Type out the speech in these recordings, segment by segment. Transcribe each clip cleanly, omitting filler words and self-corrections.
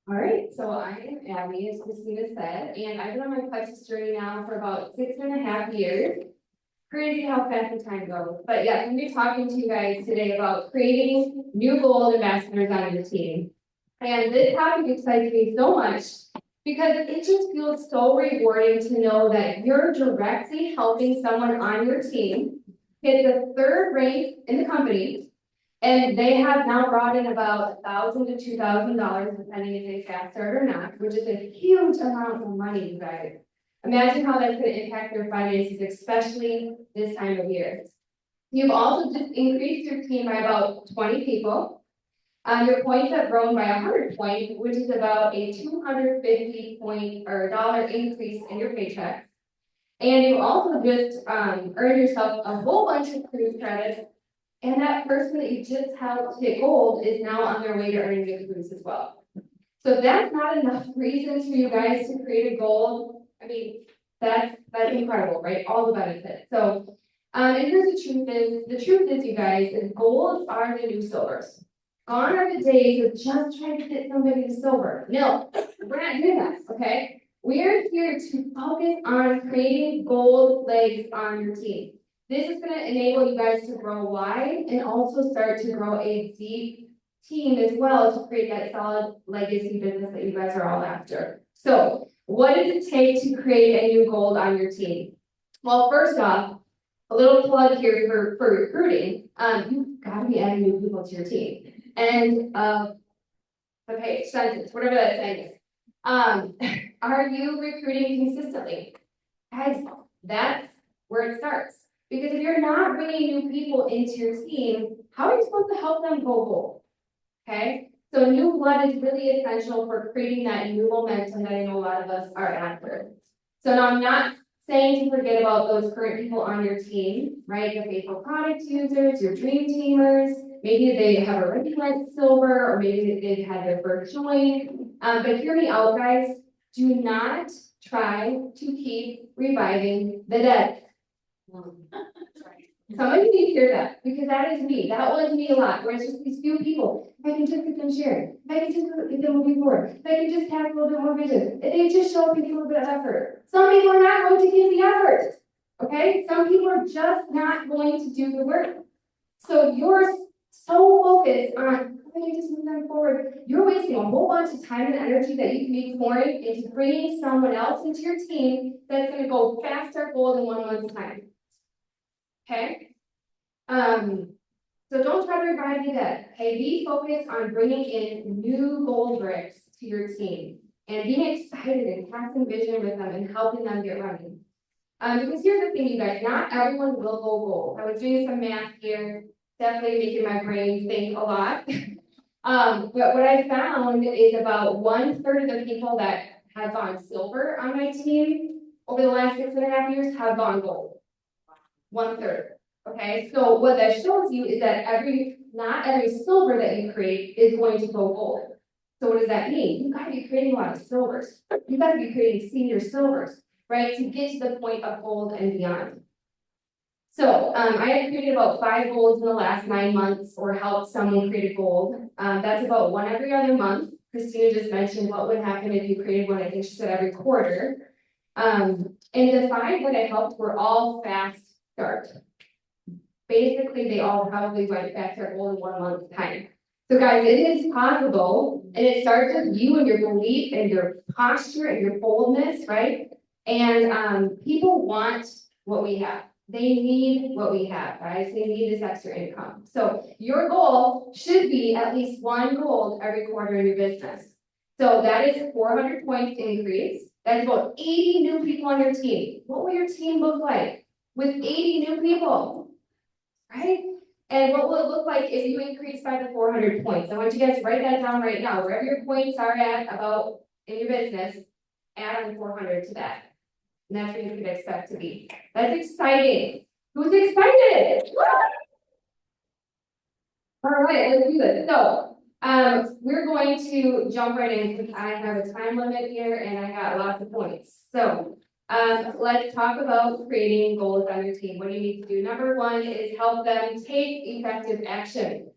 All right, so I am Abby, as Christina said, and I've been on my Plexus journey now for about 6.5 years. Crazy how fast the time goes. But yeah, I'm gonna be talking to you guys today about creating new gold ambassadors on your team. And this topic excites me so much because it just feels so rewarding to know that you're directly helping someone on your team hit the third rank in the company. And they have now brought in about $1,000 to $2,000, depending if they fast start or not, which is a huge amount of money, you guys. Imagine how that's going to impact their finances, especially this time of year. You've also just increased your team by about 20 people. Your points have grown by 100 points, which is about a 250 point or dollar increase in your paycheck. And you also just earned yourself a whole bunch of cruise credits. And that person that you just helped hit gold is now on their way to earning a cruise as well. So that's not enough reasons for you guys to create a gold. I mean, that's incredible, right? All the benefits. So, and here's the truth is, you guys, is golds are the new silvers. Gone are the days of just trying to get somebody to silver. No, we're not doing that, okay? We are here to focus on creating gold legs on your team. This is going to enable you guys to grow wide and also start to grow a deep team as well to create that solid legacy business that you guys are all after. So what does it take to create a new gold on your team? Well, first off, a little plug here for recruiting. You've got to be adding new people to your team. And okay, sentence, whatever that saying is. Are you recruiting consistently? Guys, that's where it starts. Because if you're not bringing new people into your team, how are you supposed to help them go gold? Okay, so new blood is really essential for creating that new momentum that I know a lot of us are after. So now I'm not saying to forget about those current people on your team, right? The faithful product users, your dream teamers, maybe they have already went silver, or maybe they've had their first join. But hear me out, guys. Do not try to keep reviving the dead. Some of you need to hear that, because that is me. That was me a lot, where it's just these few people. If I can just get them shared, if I can just get them moving forward, if I can just have a little bit more vision, if they just show up and give a little bit of effort. Some people are not going to give the effort, okay? Some people are just not going to do the work. So if you're so focused on, if I can just move them forward, you're wasting a whole bunch of time and energy that you can be pouring into bringing someone else into your team that's going to go faster gold in 1 month's time. Okay? So don't try to revive the dead. Okay, be focused on bringing in new gold bricks to your team and being excited and casting vision with them and helping them get running. Because here's the thing, you guys, not everyone will go gold. I was doing some math here, definitely making my brain think a lot. But what I found is about 1/3 of the people that have gone silver on my team over the last 6.5 years have gone gold. 1/3. Okay, so what that shows you is that not every silver that you create is going to go gold. So what does that mean? You've got to be creating a lot of silvers. You've got to be creating senior silvers, right, to get to the point of gold and beyond. So I have created about 5 golds in the last 9 months, or helped someone create a gold. That's about 1 every other month. Christina just mentioned what would happen if you created one. I think she said every quarter. And the 5 that I helped were all fast start. Basically, they all probably went back to their goal in 1 month's time. So guys, it is possible, and it starts with you and your belief and your posture and your boldness, right? And people want what we have. They need what we have, guys. They need this extra income. So your goal should be at least 1 gold every quarter in your business. So that is 400 points increase. That's about 80 new people on your team. What will your team look like with 80 new people? Right? And what will it look like if you increase by the 400 points? I want you guys to write that down right now. Wherever your points are at about in your business, add on 400 to that. And that's what you can expect to be. That's exciting. Who's excited? All right, let's do this. So we're going to jump right in because I have a time limit here and I got lots of points. So let's talk about creating goals on your team. What do you need to do? Number 1 is help them take effective action.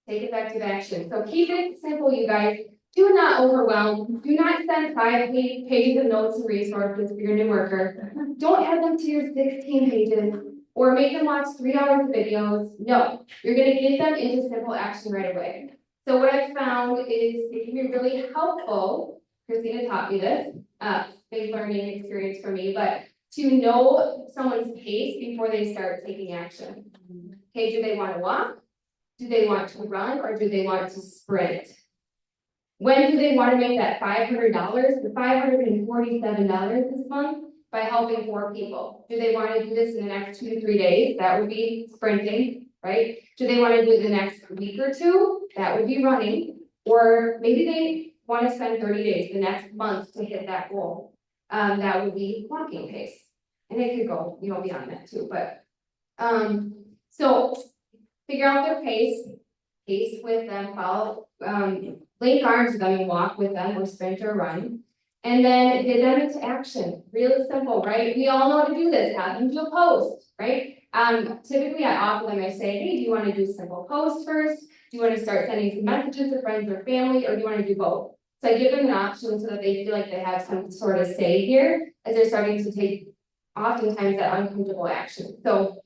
Take effective action. So keep it simple, you guys. do not overwhelm, do not send 5 pages of notes and resources for your new worker. Don't add them to your 16 pages or make them watch 3 hours of videos. No, you're gonna get them into simple action right away. So what I've found is it can be really helpful, Christina taught me this, big learning experience for me, but to know someone's pace before they start taking action. Okay, do they want to walk? Do they want to run or do they want to sprint? When do they want to make that $500, the $547 this month by helping 4 people? Do they want to do this in the next 2 to 3 days? That would be sprinting, right? Do they want to do it the next week or 2? That would be running. Or maybe they want to spend 30 days, the next month to hit that goal. That would be walking pace. And it could go, beyond that too, but, so figure out their pace with them, follow, link arms with them and walk with them or sprint or run. And then get them into action, really simple, right? We all know how to do this, have them do a post, right? Typically I offer them, I say, hey, do you want to do simple posts first? Do you want to start sending some messages to friends or family, or do you want to do both? So I give them an option so that they feel like they have some sort of say here as they're starting to take oftentimes that uncomfortable action. So,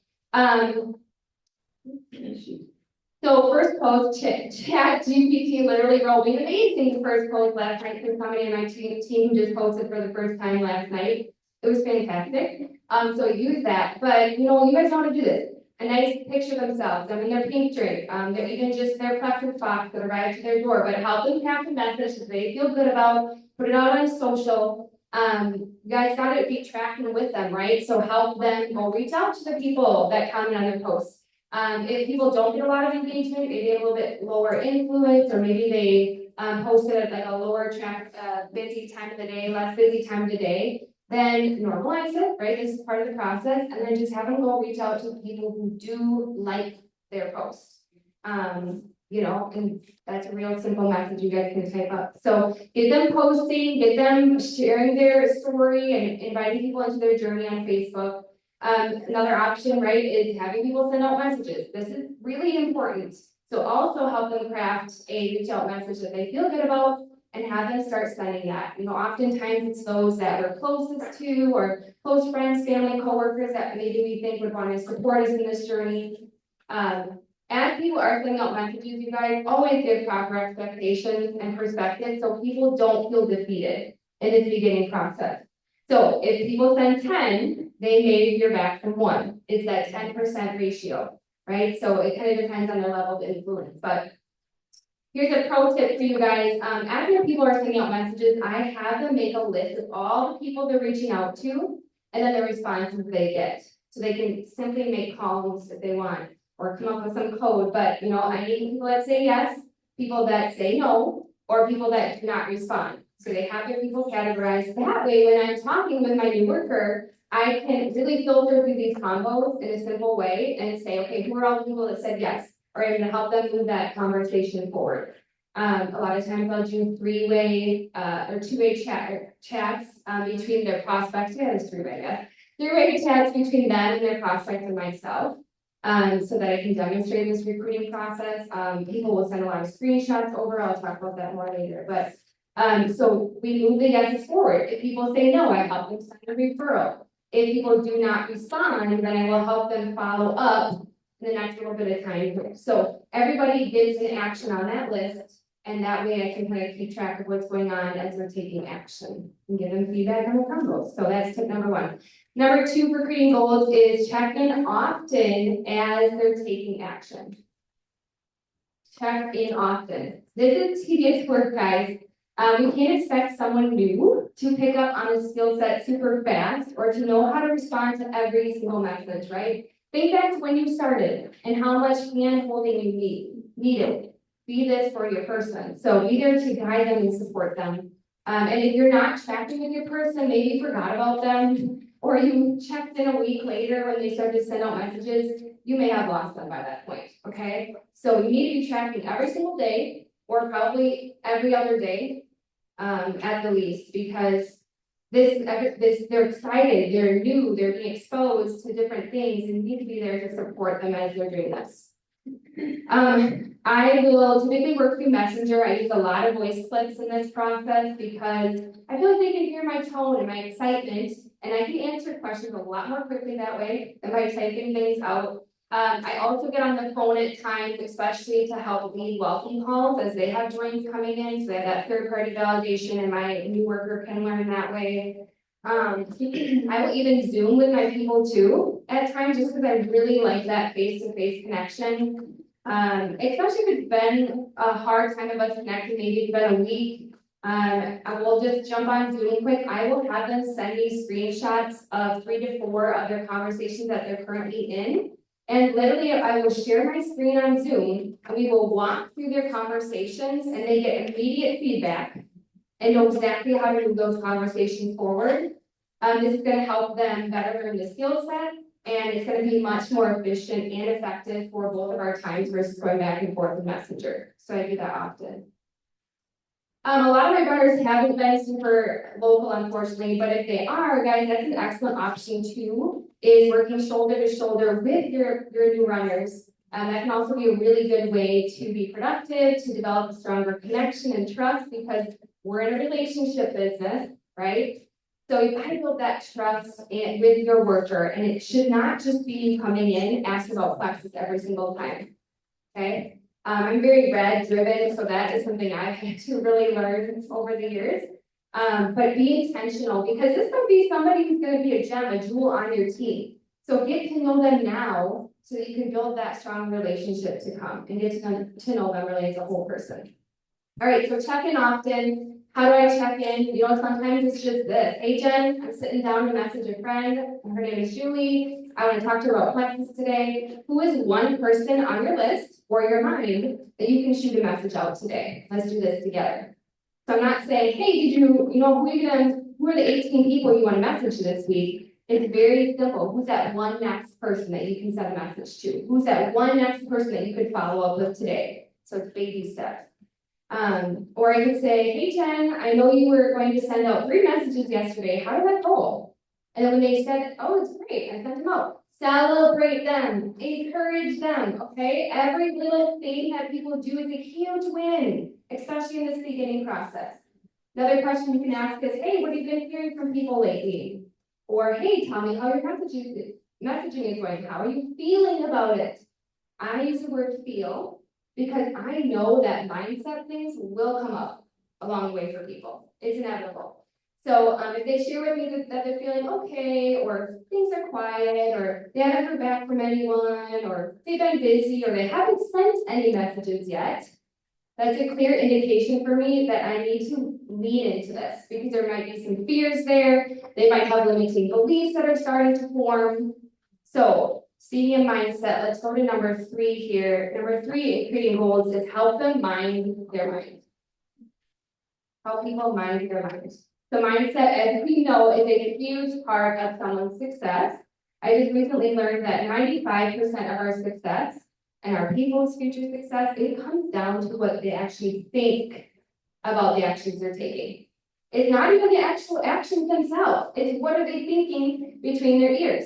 first post, ChatGPT literally wrote me an amazing first post last night for somebody in my team who just posted for the first time last night. It was fantastic. So use that, but you guys know how to do this. A nice picture of themselves, their pink drink, they're even just their breakfast box that arrived to their door, but help them craft a message that they feel good about, put it out on social. You guys gotta be tracking with them, right? So help them go reach out to the people that comment on their posts. If people don't get a lot of engagement, maybe a little bit lower influence, or maybe they posted at like a lower busy time of the day, less busy time of the day, then normalize it, right? This is part of the process, and then just have them go reach out to the people who do like their posts. And that's a real simple message you guys can type up. So get them posting, get them sharing their story and inviting people into their journey on Facebook. Another option, right, is having people send out messages. This is really important. So also help them craft a reach out message that they feel good about and have them start sending that. Oftentimes it's those that we're closest to or close friends, family, coworkers that maybe we think would want to support us in this journey. As people are sending out messages, you guys always give proper expectations and perspective so people don't feel defeated in this beginning process. So if people send 10, they may hear back from 1. It's that 10% ratio, right? So it kind of depends on their level of influence. But here's a pro tip for you guys. After people are sending out messages, I have them make a list of all the people they're reaching out to and then the responses they get. So they can simply make columns if they want or come up with some code. But I need people that say yes, people that say no, or people that do not respond. So they have their people categorized. That way, when I'm talking with my new worker, I can really filter through these combos in a simple way and say, okay, who are all the people that said yes? Or I'm gonna help them move that conversation forward. A lot of times I'll do 3-way or 2-way chats between their prospects. Yeah, it's 3-way, yeah. 3-way chats between them and their prospects and myself. So that I can demonstrate this recruiting process. People will send a lot of screenshots over. I'll talk about that more later. But so we move the yeses forward. If people say no, I help them send a referral. If people do not respond, then I will help them follow up in the next little bit of time. So everybody gives an action on that list, and that way I can kind of keep track of what's going on as we're taking action and give them feedback on the combos. So that's tip number 1. Number 2 for creating goals is check in often as they're taking action. Check in often. This is tedious work, guys. We can't expect someone new to pick up on a skill set super fast or to know how to respond to every single message, right? Think back to when you started and how much hand holding you needed. Be this for your person. So be there to guide them and support them. And if you're not tracking with your person, maybe you forgot about them, or you checked in a week later when they started to send out messages, you may have lost them by that point, okay? So you need to be tracking every single day, or probably every other day, at the least, because they're excited, they're new, they're being exposed to different things, and you need to be there to support them as they're doing this. I will typically work through Messenger. I use a lot of voice clips in this process because I feel like they can hear my tone and my excitement, and I can answer questions a lot more quickly that way than by typing things out. I also get on the phone at times, especially to help lead welcome calls as they have joins coming in, so they have that third-party validation, and my new worker can learn that way. I will even Zoom with my people too at times, just because I really like that face-to-face connection. Especially if it's been a hard time of us connecting, maybe it's been a week. I will just jump on Zoom quick. I will have them send me screenshots of 3 to 4 other conversations that they're currently in. And literally, I will share my screen on Zoom, and we will walk through their conversations, and they get immediate feedback and know exactly how to move those conversations forward. This is gonna help them better learn the skill set, and it's gonna be much more efficient and effective for both of our times versus going back and forth with Messenger. So I do that often. A lot of my runners haven't been super local, unfortunately, but if they are, guys, that's an excellent option too, is working shoulder to shoulder with your new runners. That can also be a really good way to be productive, to develop a stronger connection and trust, because we're in a relationship business, right? So you gotta build that trust with your worker, and it should not just be you coming in asking about Plexus every single time, okay? I'm very red driven, so that is something I've had to really learn over the years. But be intentional, because this could be somebody who's gonna be a gem, a jewel on your team. So get to know them now, so that you can build that strong relationship to come and get to know them really as a whole person. All right, so check in often. How do I check in? You know, sometimes it's just this. Hey, Jen, I'm sitting down to message a friend. Her name is Julie. I want to talk to her about Plexus today. Who is one person on your list or your mind that you can shoot a message out today? Let's do this together. So I'm not saying, hey, did you know, who are the 18 people you want to message this week? It's very simple. Who's that one next person that you can send a message to? Who's that one next person that you could follow up with today? So it's baby steps. Or I could say, hey, Jen, I know you were going to send out 3 messages yesterday. How did that go? And then when they said, oh, it's great, I sent them out. Celebrate them, encourage them, okay? Every little thing that people do is a huge win, especially in this beginning process. Another question you can ask is, hey, what have you been hearing from people lately? Or, hey, tell me how your messaging is going. How are you feeling about it? I use the word feel because I know that mindset things will come up along the way for people. It's inevitable. So if they share with me that they're feeling okay, or things are quiet, or they haven't heard back from anyone, or they've been busy, or they haven't sent any messages yet, that's a clear indication for me that I need to lean into this, because there might be some fears there. They might have limiting beliefs that are starting to form. So seeing a mindset, let's go to number 3 here. Number 3 in creating goals is help them mind their mind. Help people mind their mind. The mindset, as we know, is a huge part of someone's success. I just recently learned that 95% of our success and our people's future success, it comes down to what they actually think about the actions they're taking. It's not even the actual actions themselves. It's what are they thinking between their ears.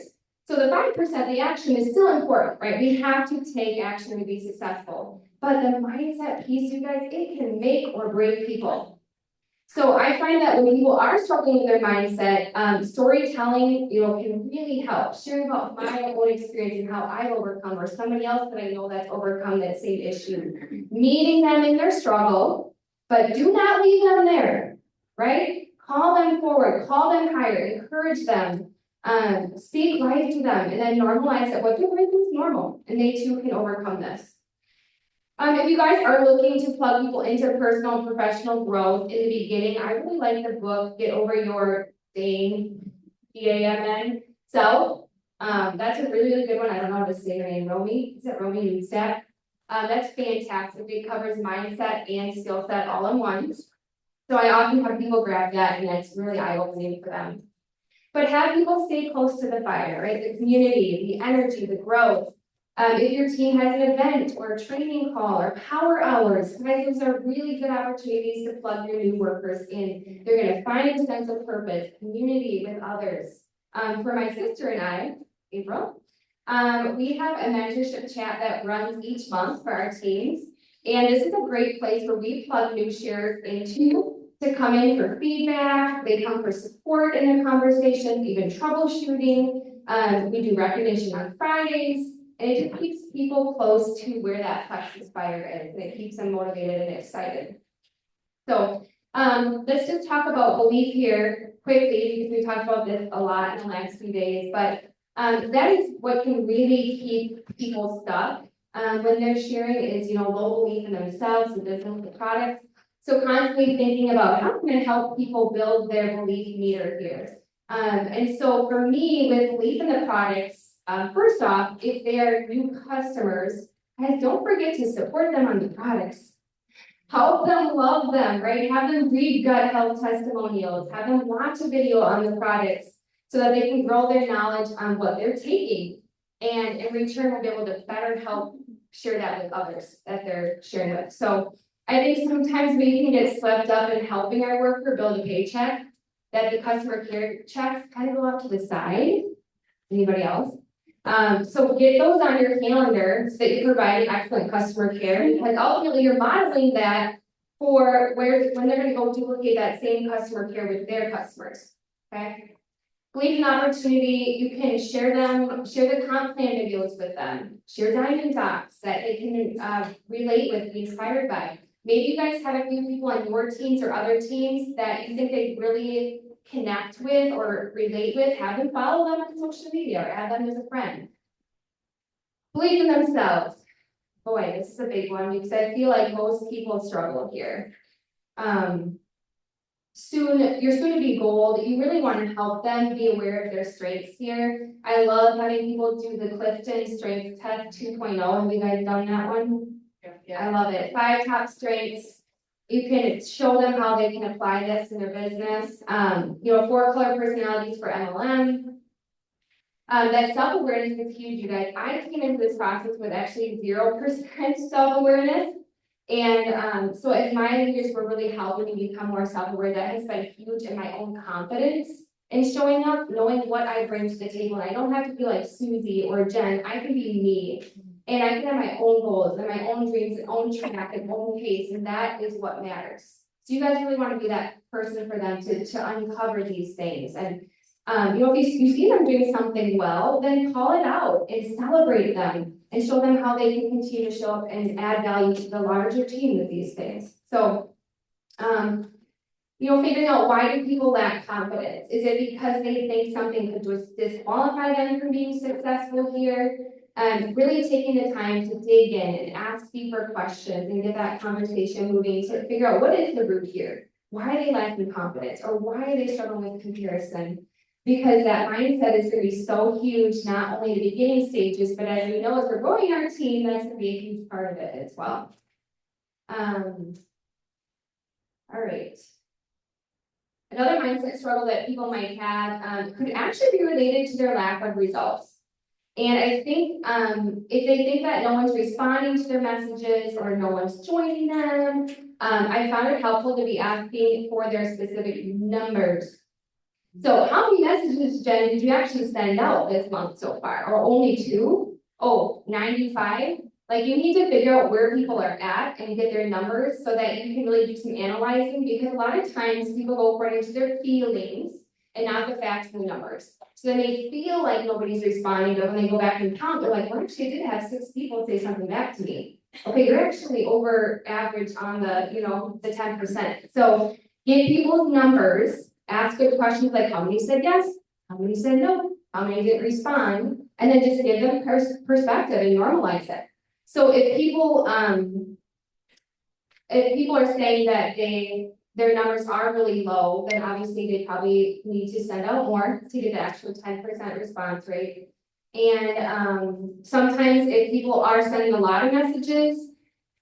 So the 5%, the action is still important, right? We have to take action to be successful. But the mindset piece, you guys, it can make or break people. So I find that when people are struggling with their mindset, storytelling, can really help. Sharing about my own experience and how I've overcome, or somebody else that I know that's overcome that same issue. Meeting them in their struggle, but do not leave them there, right? Call them forward, call them higher, encourage them, speak life to them, and then normalize that what they're going through is normal, and they too can overcome this. If you guys are looking to plug people into personal and professional growth in the beginning, I really like the book, Get Over Your Dang, D-A-M-N, Self. That's a really, really good one. I don't know how to say her name, Romy. Is it Romy Newstep? That's fantastic. It covers mindset and skill set all in one. So I often have people grab that, and it's really eye-opening for them. But have people stay close to the fire, right? The community, the energy, the growth. If your team has an event or a training call or power hours, guys, those are really good opportunities to plug your new workers in. They're going to find a sense of purpose, community with others. For my sister and I, April, We have a mentorship chat that runs each month for our teams. And this is a great place where we plug new sharers into to come in for feedback. They come for support in their conversations, even troubleshooting. We do recognition on Fridays, and it just keeps people close to where that Plexus fire is, and it keeps them motivated and excited. So let's just talk about belief here quickly, because we talked about this a lot in the last few days, but that is what can really keep people stuck when they're sharing is, low belief in themselves, the business, the products. So constantly thinking about how can I help people build their belief meter here. And so for me, with belief in the products, first off, if they are new customers, guys, don't forget to support them on the products. Help them love them, right? Have them read gut health testimonials, have them watch a video on the products so that they can grow their knowledge on what they're taking. And in return, we'll be able to better help share that with others that they're sharing with. So I think sometimes we can get swept up in helping our worker build a paycheck, that the customer care checks kind of go off to the side. Anybody else? So get those on your calendar so that you're providing excellent customer care, because ultimately you're modeling that for when they're going to go duplicate that same customer care with their customers. Okay. Believe in opportunity, you can share the comp plan videos with them, share diamond docs that they can relate with, be inspired by. Maybe you guys have a few people on your teams or other teams that you think they really connect with or relate with, have them follow them on social media or add them as a friend. Believe in themselves. Boy, this is a big one because I feel like most people struggle here. You're soon to be gold. You really want to help them be aware of their strengths here. I love having people do the Clifton Strengths Test 2.0. Have you guys done that one? Yeah. I love it. 5 top strengths. You can show them how they can apply this in their business. 4 color personalities for MLM. That self-awareness is huge, you guys. I came into this process with actually 0% self-awareness. And so as my leaders were really helping me become more self-aware, that has been huge in my own confidence in showing up, knowing what I bring to the table. And I don't have to be like Susie or Jen. I can be me. And I can have my own goals and my own dreams and own track and own pace. And that is what matters. So you guys really want to be that person for them to uncover these things. And if you see them doing something well, then call it out and celebrate them and show them how they can continue to show up and add value to the larger team with these things. So, figuring out why do people lack confidence? Is it because they think something could disqualify them from being successful here? Really taking the time to dig in and ask deeper questions and get that conversation moving to figure out what is the root here? Why are they lacking confidence? Or why are they struggling with comparison? Because that mindset is going to be so huge, not only the beginning stages, but as we know, as we're growing our team, that's going to be a huge part of it as well. All right. Another mindset struggle that people might have could actually be related to their lack of results. And I think if they think that no one's responding to their messages or no one's joining them, I found it helpful to be asking for their specific numbers. So how many messages, Jen, did you actually send out this month so far? Or only 2? Oh, 95? Like you need to figure out where people are at and get their numbers so that you can really do some analyzing, because a lot of times people go according to their feelings and not the facts and the numbers. So then they feel like nobody's responding, but when they go back and count, they're like, well, actually I did have 6 people say something back to me. Okay, you're actually over average on the, the 10%. So get people's numbers. Ask good questions like how many said yes, how many said no, how many didn't respond, and then just give them perspective and normalize it. So if people are saying that their numbers are really low, then obviously they probably need to send out more to get the actual 10% response rate. And sometimes if people are sending a lot of messages,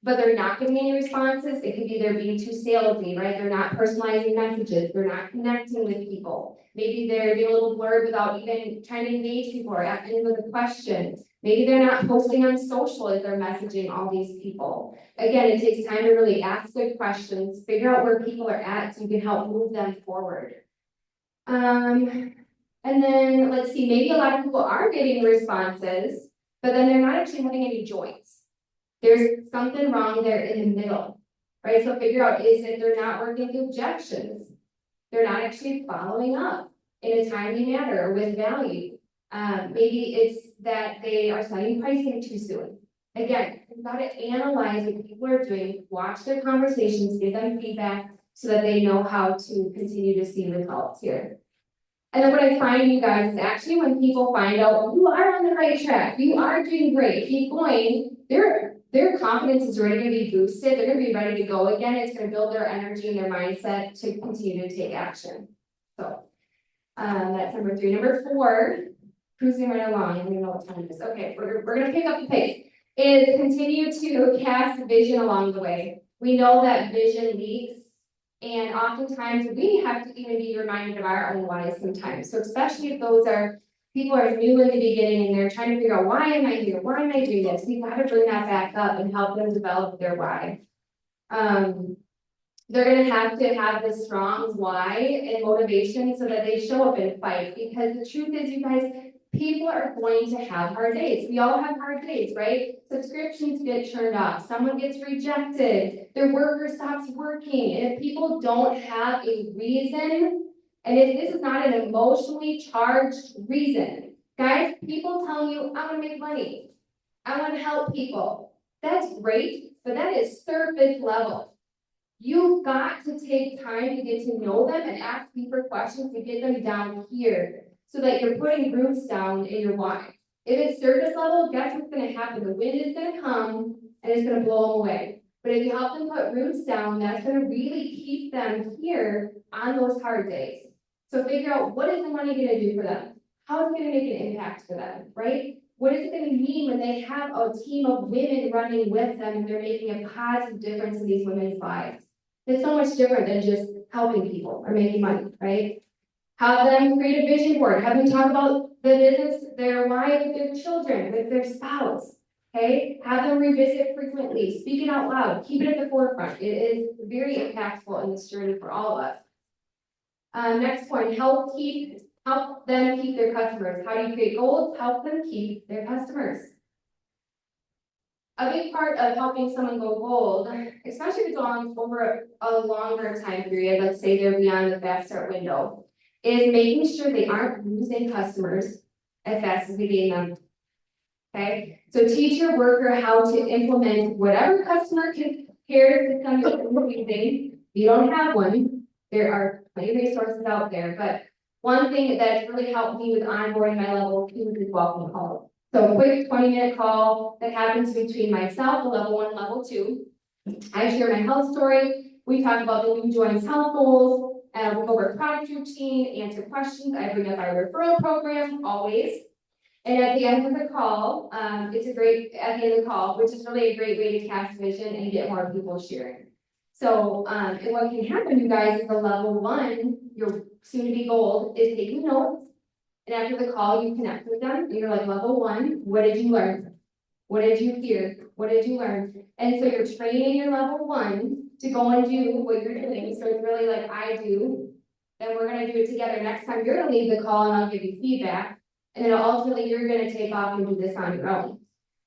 but they're not getting any responses, it could be they're being too salesy, right? They're not personalizing messages, they're not connecting with people. Maybe they're doing a little blurb without even trying to engage people or asking them the questions. Maybe they're not posting on social as they're messaging all these people. Again, it takes time to really ask good questions, figure out where people are at so you can help move them forward. And then, let's see, maybe a lot of people are getting responses, but then they're not actually having any joins. There's something wrong there in the middle, right? So figure out, is it they're not working through objections? They're not actually following up in a timely manner with value. Maybe it's that they are setting pricing too soon. Again, you've got to analyze what people are doing, watch their conversations, give them feedback so that they know how to continue to see results here. And then what I find, you guys, is actually when people find out you are on the right track, you are doing great, keep going, their confidence is ready to be boosted, they're gonna be ready to go again, it's gonna build their energy and their mindset to continue to take action. So, that's number 3. Number 4, cruising right along, and we know what time it is. Okay, we're gonna pick up the pace, is continue to cast vision along the way. We know that vision leads. And oftentimes we have to even be reminded of our own whys sometimes. So especially if people are new in the beginning and they're trying to figure out, why am I here? Why am I doing this? We've got to bring that back up and help them develop their why. They're going to have this strong why and motivation so that they show up and fight. Because the truth is, you guys, people are going to have hard days. We all have hard days, right? Subscriptions get turned off. Someone gets rejected. Their worker stops working. And if people don't have a reason, and if this is not an emotionally charged reason, guys, people telling you, I want to make money. I want to help people. That's great, but that is surface level. You've got to take time to get to know them and ask deeper questions to get them down here so that you're putting roots down in your why. If it's surface level, guess what's going to happen? The wind is going to come and it's going to blow them away. But if you help them put roots down, that's going to really keep them here on those hard days. So figure out, what is the money going to do for them? How is it going to make an impact for them, right? What is it going to mean when they have a team of women running with them and they're making a positive difference in these women's lives? It's so much different than just helping people or making money, right? Have them create a vision board. Have them talk about the business, their why with their children, with their spouse, okay? Have them revisit frequently, speak it out loud, keep it at the forefront. It is very impactful in this journey for all of us. Next point, help them keep their customers. How do you create goals? Help them keep their customers. A big part of helping someone go gold, especially if it's over a longer time period, let's say they're beyond the fast start window, is making sure they aren't losing customers as fast as we gain them. Okay, so teach your worker how to implement whatever customer care system you're using. If you don't have one, there are plenty of resources out there, but one thing that's really helped me with onboarding my level 2 is welcome calls. So a quick 20-minute call that happens between myself, the level 1 and level 2. I share my health story. We talk about the new joins health goals, and we'll go over product routine, answer questions. I bring up our referral program always. And at the end of the call, it's a great, at the end of the call, which is really a great way to cast vision and get more people sharing. So, and what can happen, you guys, is the level 1, your soon-to-be gold, is taking notes. And after the call, you connect with them. You're like, level 1, what did you learn? What did you hear? What did you learn? And so you're training your level 1 to go and do what you're doing. So it's really like, I do, and we're going to do it together. Next time you're going to leave the call and I'll give you feedback. And then ultimately you're going to take off and do this on your own.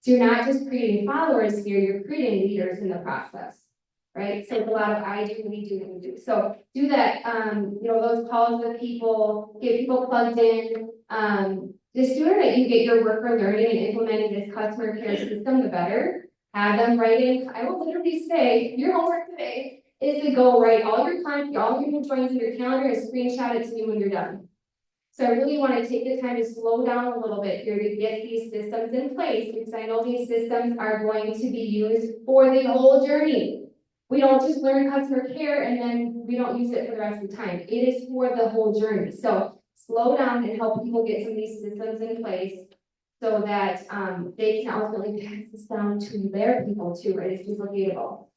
So you're not just creating followers here, you're creating leaders in the process. Right? So it's a lot of I do, we do, we do. So do that, those calls with people, get people plugged in. The sooner that you get your worker learning and implementing this customer care system, the better. Have them write in. I will literally say, your homework today is to go write all your clients, all your joins in your calendar and screenshot it to me when you're done. So I really want to take the time to slow down a little bit here to get these systems in place, because I know these systems are going to be used for the whole journey. We don't just learn customer care and then we don't use it for the rest of the time. It is for the whole journey. So slow down and help people get some of these systems in place so that they can ultimately pass this down to their people too, right? It's duplicatable.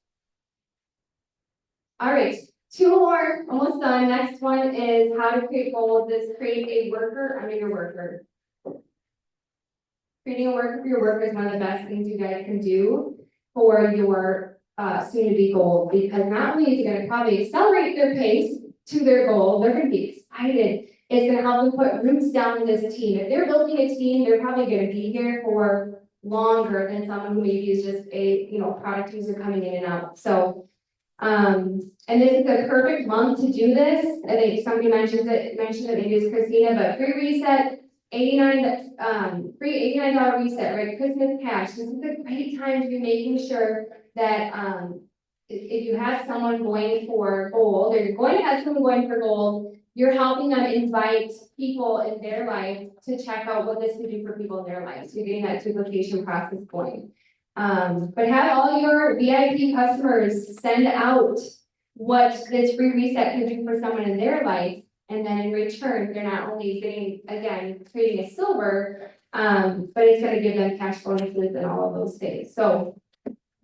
All right, 2 more, almost done. Next one is how to create goals. This create a worker under your worker. Creating a worker for your worker is one of the best things you guys can do for your soon-to-be goal, because not only is it going to probably accelerate their pace to their goal, they're going to be excited. It's gonna help them put roots down in this team. If they're building a team, they're probably gonna be here for longer than someone who maybe is just a, product user coming in and out. So, and this is a perfect month to do this. I think somebody mentioned it, maybe it's Christina, but free reset, free $89 reset, right? Christmas cash. This is a great time to be making sure that, if you have someone going for gold, or you're going to have someone going for gold, you're helping them invite people in their life to check out what this can do for people in their lives. You're getting that duplication process going. But have all your VIP customers send out what this free reset can do for someone in their life. And then in return, they're not only getting, again, creating a silver, but it's going to give them cash bonuses and all of those things. So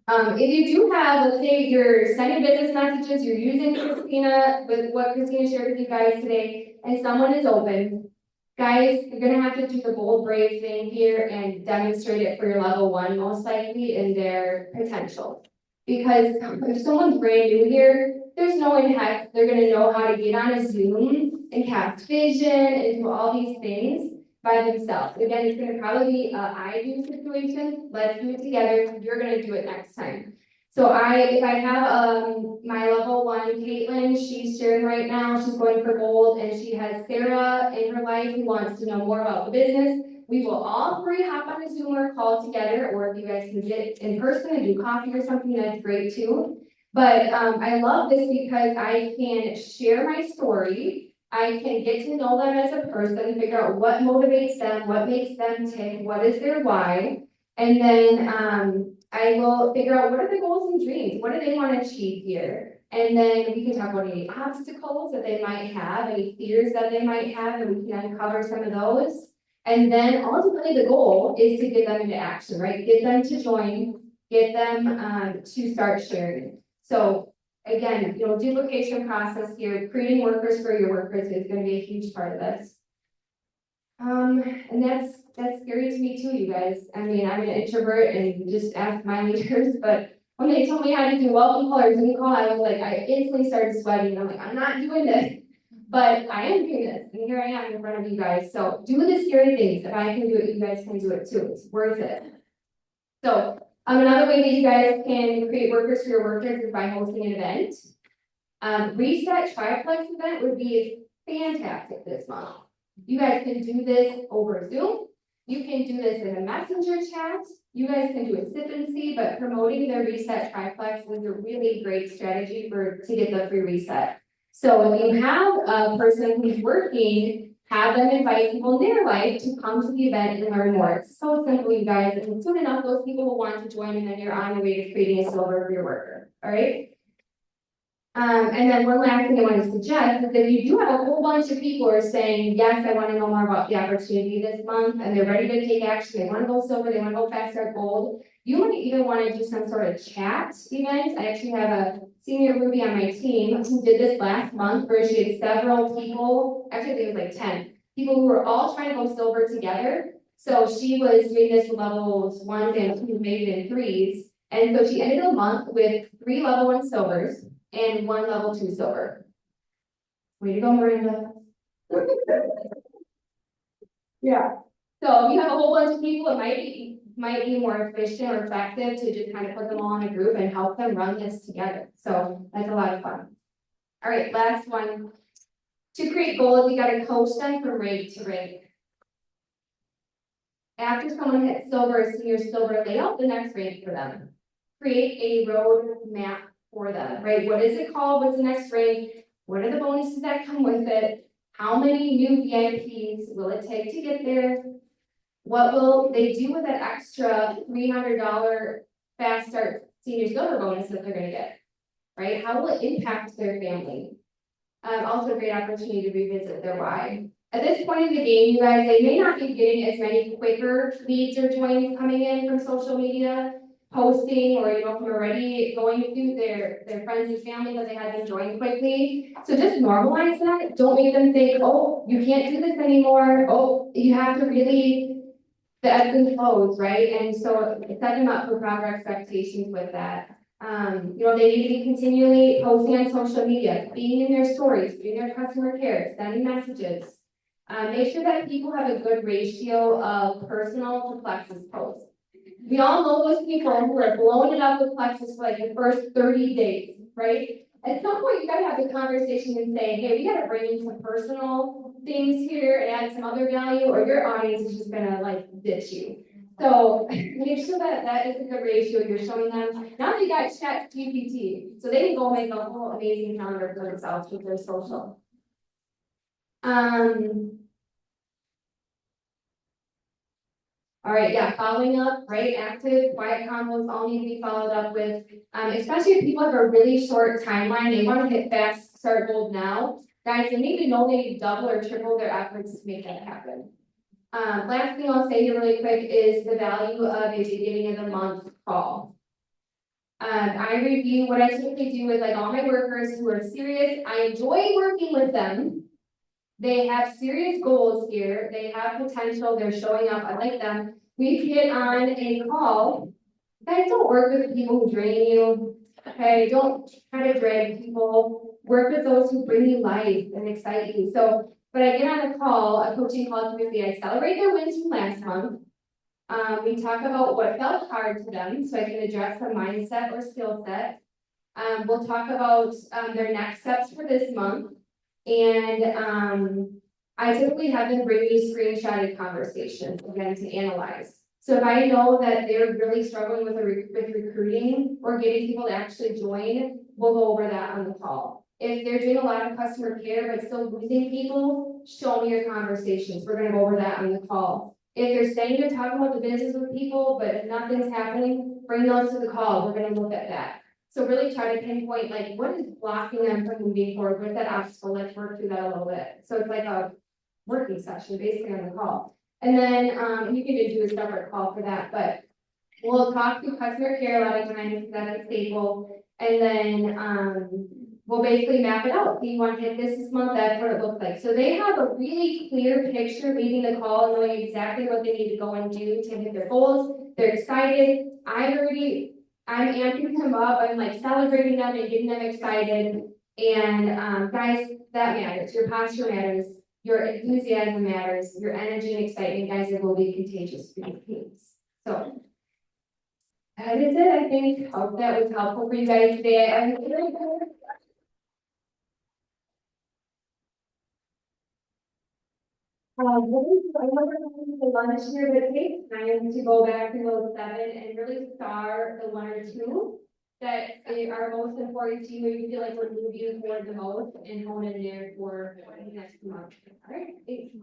if you do have, let's say you're sending business messages, you're using Christina with what Christina shared with you guys today, and someone is open, guys, you're gonna have to do the bold brave thing here and demonstrate it for your level 1, most likely in their potential. Because if someone's brand new here, there's no way in heck they're gonna know how to get on a Zoom and cast vision and do all these things by themselves. Again, it's gonna probably be a I do situation. Let's do it together. You're gonna do it next time. So if I have my level 1, Caitlin, she's sharing right now, she's going for gold, and she has Sarah in her life who wants to know more about the business. We will all 3 hop on a Zoom or call together, or if you guys can get in person and do coffee or something, that's great too. But I love this because I can share my story. I can get to know them as a person, figure out what motivates them, what makes them tick, what is their why. And then I will figure out what are the goals and dreams, what do they want to achieve here? And then we can talk about any obstacles that they might have, any fears that they might have, and we can uncover some of those. And then ultimately the goal is to get them into action, right? Get them to join, get them to start sharing. So again, duplication process here, creating workers for your workers is going to be a huge part of this. And that's scary to me too, you guys. I mean, I'm an introvert and just ask my leaders, but when they told me how to do welcome call or Zoom call, I was like, I instantly started sweating. And I'm like, I'm not doing this, but I am doing this. And here I am in front of you guys. So do the scary things. If I can do it, you guys can do it too. It's worth it. So another way that you guys can create workers for your workers is by hosting an event. Reset Triplex event would be fantastic this month. You guys can do this over Zoom. You can do this in a messenger chat. You guys can do a sip and see, but promoting the Reset Triplex is a really great strategy to get the free reset. So if you have a person who's working, have them invite people in their life to come to the event and learn more. It's so simple, you guys, and soon enough, those people will want to join, and then you're on your way to creating a silver for your worker, all right? And then one last thing I want to suggest is if you do have a whole bunch of people who are saying, yes, I want to know more about the opportunity this month, and they're ready to take action, they want to go silver, they want to go fast start gold, you might even want to do some sort of chat event. I actually have a senior Ruby on my team who did this last month where she had several people, actually I think it was like 10, people who were all trying to go silver together. So she was doing this with levels 1 and 2, maybe in 3s. And so she ended the month with 3 level 1 silvers and 1 level 2 silver. Way to go, Miranda. Yeah. So if you have a whole bunch of people, it might be more efficient or effective to just kind of put them all in a group and help them run this together. So that's a lot of fun. All right, last one. To create goals, you got to coach them from rank to rank. After someone hits silver, senior silver, lay out the next rank for them. Create a road map for them, right? What is it called? What's the next rank? What are the bonuses that come with it? How many new VIPs will it take to get there? What will they do with that extra $300 fast start senior silver bonus that they're going to get, right? How will it impact their family? Also a great opportunity to revisit their why. At this point in the game, you guys, they may not be getting as many quicker leads or joins coming in from social media, posting, or from already going through their friends and family that they had them join quickly. So just normalize that. Don't make them think, oh, you can't do this anymore. Oh, you have to really the ebbs and flows, right? And so set them up for proper expectations with that. They need to be continually posting on social media, being in their stories, doing their customer care, sending messages. Make sure that people have a good ratio of personal to Plexus posts. We all know those people who are blowing it up with Plexus for like the first 30 days, right? At some point, you gotta have the conversation and say, hey, we gotta bring in some personal things here and add some other value, or your audience is just gonna like ditch you. So make sure that that is a good ratio you're showing them. Now they got Chat GPT, so they can go make a whole amazing calendar for themselves with their social. All right, yeah, following up, right, active, quiet combos all need to be followed up with, especially if people have a really short timeline, they wanna hit fast start goals now. Guys, they need to know they need to double or triple their efforts to make that happen. Last thing I'll say here really quick is the value of a beginning of the month call. I review, what I typically do with like all my workers who are serious, I enjoy working with them. They have serious goals here, they have potential, they're showing up, I like them. We get on a call. Guys, don't work with people who drain you, okay? Don't try to drag people. Work with those who bring you life and excite you. So, but I get on a call, a coaching call, typically I celebrate their wins from last month. We talk about what felt hard to them, so I can address the mindset or skill set. We'll talk about their next steps for this month. And I typically have them bring me screenshotted conversations again to analyze. So if I know that they're really struggling with recruiting or getting people to actually join, we'll go over that on the call. If they're doing a lot of customer care but still losing people, show me your conversations. We're gonna go over that on the call. If they're saying they're talking about the business with people, but nothing's happening, bring those to the call. We're gonna look at that. So really try to pinpoint like what is blocking them from moving forward with that obstacle. Let's work through that a little bit. So it's like a working session basically on the call. And then you can do a separate call for that, but we'll talk to customer care a lot of times, that's a staple. And then we'll basically map it out. If you want to hit this month, that's what it looks like. So they have a really clear picture leading the call, knowing exactly what they need to go and do to hit their goals. They're excited. I'm amping them up, I'm like celebrating them and getting them excited. And guys, that matters, your posture matters, your enthusiasm matters, your energy and excitement, guys, it will be contagious for your teams. So that is it, I think. Hope that was helpful for you guys today. The lunch here that takes time to go back to those 7 and really star the 1 or 2 that are most important to you, where you feel like we're moving forward the most and hone in there for the next month. All right, thanks.